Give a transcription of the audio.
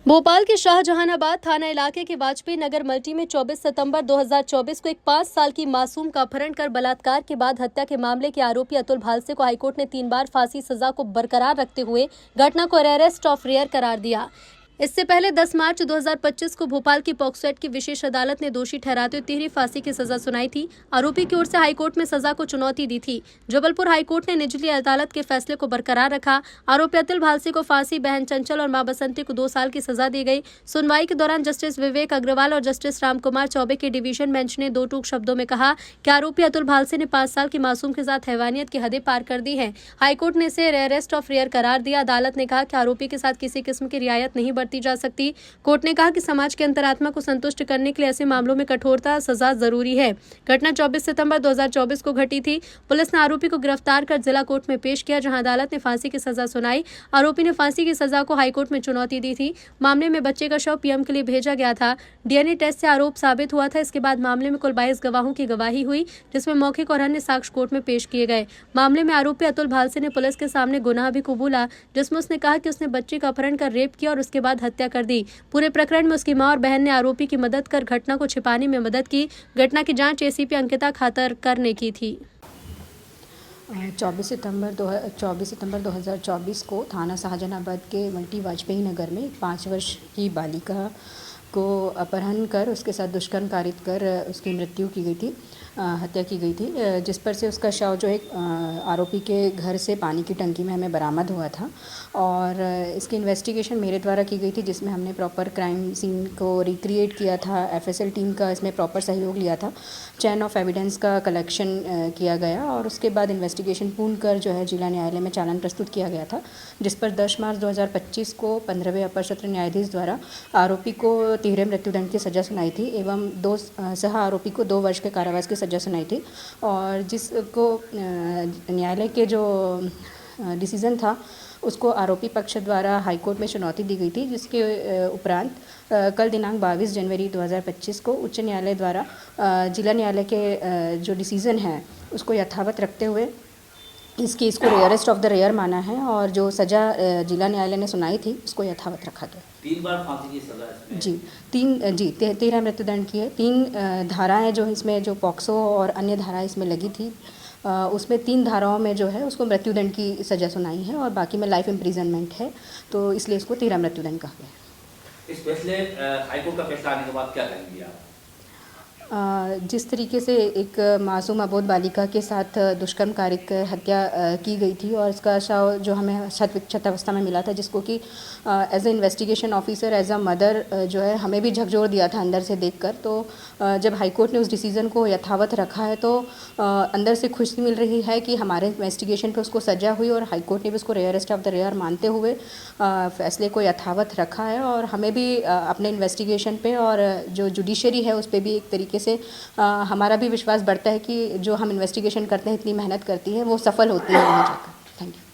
भोपाल के शाहजहानाबाद थाना इलाके के वाजपेयी नगर मल्टी में 24 सितंबर 2024 को एक 5 साल की मासूम का अपहरण कर बलात्कार के बाद हत्या के मामले के आरोपी अतुल भालसे को हाईकोर्ट ने 3 बार फांसी सजा को बरकरार रखते हुए घटना को अरेस्ट ऑफ रेयर करार दिया। इससे पहले 10 मार्च 2025 को भोपाल की पॉक्सो एक्ट की विशेष अदालत ने दोषी ठहराते हुए तिहरी फांसी की सजा सुनाई थी। आरोपी की ओर से हाईकोर्ट में सजा को चुनौती दी थी। जबलपुर हाईकोर्ट ने निचली अदालत के फैसले को बरकरार रखा। आरोपी अतुल भालसे को फांसी, बहन चंचल और मां बसंती को 2 साल की सजा दी गई। सुनवाई के दौरान जस्टिस विवेक अग्रवाल और जस्टिस रामकुमार चौबे के डिवीजन बेंच ने 2 टूक शब्दों में कहा कि आरोपी अतुल भालसे ने 5 साल की मासूम के साथ हैवानियत की हदें पार कर दी हैं। हाईकोर्ट ने इसे अरेस्ट ऑफ रेयर करार दिया। अदालत ने कहा कि आरोपी के साथ किसी किस्म की रियायत नहीं बरती जा सकती। कोर्ट ने कहा कि समाज के अंतरात्मा को संतुष्ट करने के लिए ऐसे मामलों में कठोरता सजा जरूरी है। घटना 24 सितंबर 2024 को घटी थी। पुलिस ने आरोपी को गिरफ्तार कर जिला कोर्ट में पेश किया, जहां अदालत ने फांसी की सजा सुनाई। आरोपी ने फांसी की सजा को हाईकोर्ट में चुनौती दी थी। मामले में बच्चे का शव पीएम के लिए भेजा गया था। डीएनए टेस्ट से आरोप साबित हुआ था। इसके बाद मामले में कुल 22 गवाहों की गवाही हुई, जिसमें मौखिक और अन्य साक्ष्य कोर्ट में पेश किए गए। मामले में आरोपी अतुल भालसे ने पुलिस के सामने गुनाह भी कबूला, जिसमें उसने कहा कि उसने बच्चे का अपहरण कर रेप किया और उसके बाद हत्या कर दी। पूरे प्रकरण में उसकी मां और बहन ने आरोपी की मदद कर घटना को छिपाने में मदद की। घटना की जांच एसीपी अंकिता खातरकर ने की थी। 24 सितंबर 2024 को थाना शाहजहानाबाद के मल्टी वाजपेयी नगर में 5 वर्ष की बालिका को अपहरण कर उसके साथ दुष्कर्म कारित कर उसकी मृत्यु की गई थी, हत्या की गई थी, जिस पर से उसका शव जो एक आरोपी के घर से पानी की टंकी में हमें बरामद हुआ था। और इसकी इन्वेस्टिगेशन मेरे द्वारा की गई थी, जिसमें हमने प्रॉपर क्राइम सीन को रिक्रिएट किया था। एफएसएल टीम का इसमें प्रॉपर सहयोग लिया था। चैन ऑफ एविडेंस का कलेक्शन किया गया और उसके बाद इन्वेस्टिगेशन पूर्ण कर जो है जिला न्यायालय में चालान प्रस्तुत किया गया था, जिस पर 10 मार्च 2025 को 15वें अपर सत्र न्यायाधीश द्वारा आरोपी को तिहरे मृत्युदंड की सज़ा सुनाई थी एवं 2 सह आरोपी को 2 वर्ष के कारावास की सज़ा सुनाई थी। और जिसको न्यायालय के जो डिसीज़न था उसको आरोपी पक्ष द्वारा हाईकोर्ट में चुनौती दी गई थी, जिसके उपरांत कल दिनांक 22 जनवरी 2025 को उच्च न्यायालय द्वारा जिला न्यायालय के जो डिसीज़न है उसको यथावत रखते हुए इस केस को रेयरेस्ट ऑफ द रेयर माना है और जो सज़ा जिला न्यायालय ने सुनाई थी उसको यथावत रखा गया। 3 बार फांसी की सज़ा इसमें? जी, 13 मृत्युदंड की है। 3 धाराएं जो इसमें जो पॉक्सो और अन्य धाराएं इसमें लगी थी, उसमें 3 धाराओं में जो है उसको मृत्युदंड की सज़ा सुनाई है और बाकी में लाइफ इम्प्रिजनमेंट है, तो इसलिए इसको 13 मृत्युदंड कहा गया। इस फैसले हाईकोर्ट का फैसला आने के बाद क्या कहेंगे आप? जिस तरीके से एक मासूम अबोध बालिका के साथ दुष्कर्म कारित कर हत्या की गई थी और इसका शव जो हमें क्षत अवस्था में मिला था, जिसको कि as a investigation officer, as a mother जो है हमें भी झकझोर दिया था अंदर से देखकर। तो जब हाईकोर्ट ने उस डिसीज़न को यथावत रखा है तो अंदर से खुशी मिल रही है कि हमारे इन्वेस्टिगेशन पे उसको सजा हुई और हाईकोर्ट ने भी उसको रेयरेस्ट ऑफ द रेयर मानते हुए फैसले को यथावत रखा है। और हमें भी अपने इन्वेस्टिगेशन पे और जो जुडिशरी है उस पर भी एक तरीके से हमारा भी विश्वास बढ़ता है कि जो हम इन्वेस्टिगेशन करते हैं, इतनी मेहनत करती है, वो सफल होती है आगे जाकर। Thank you.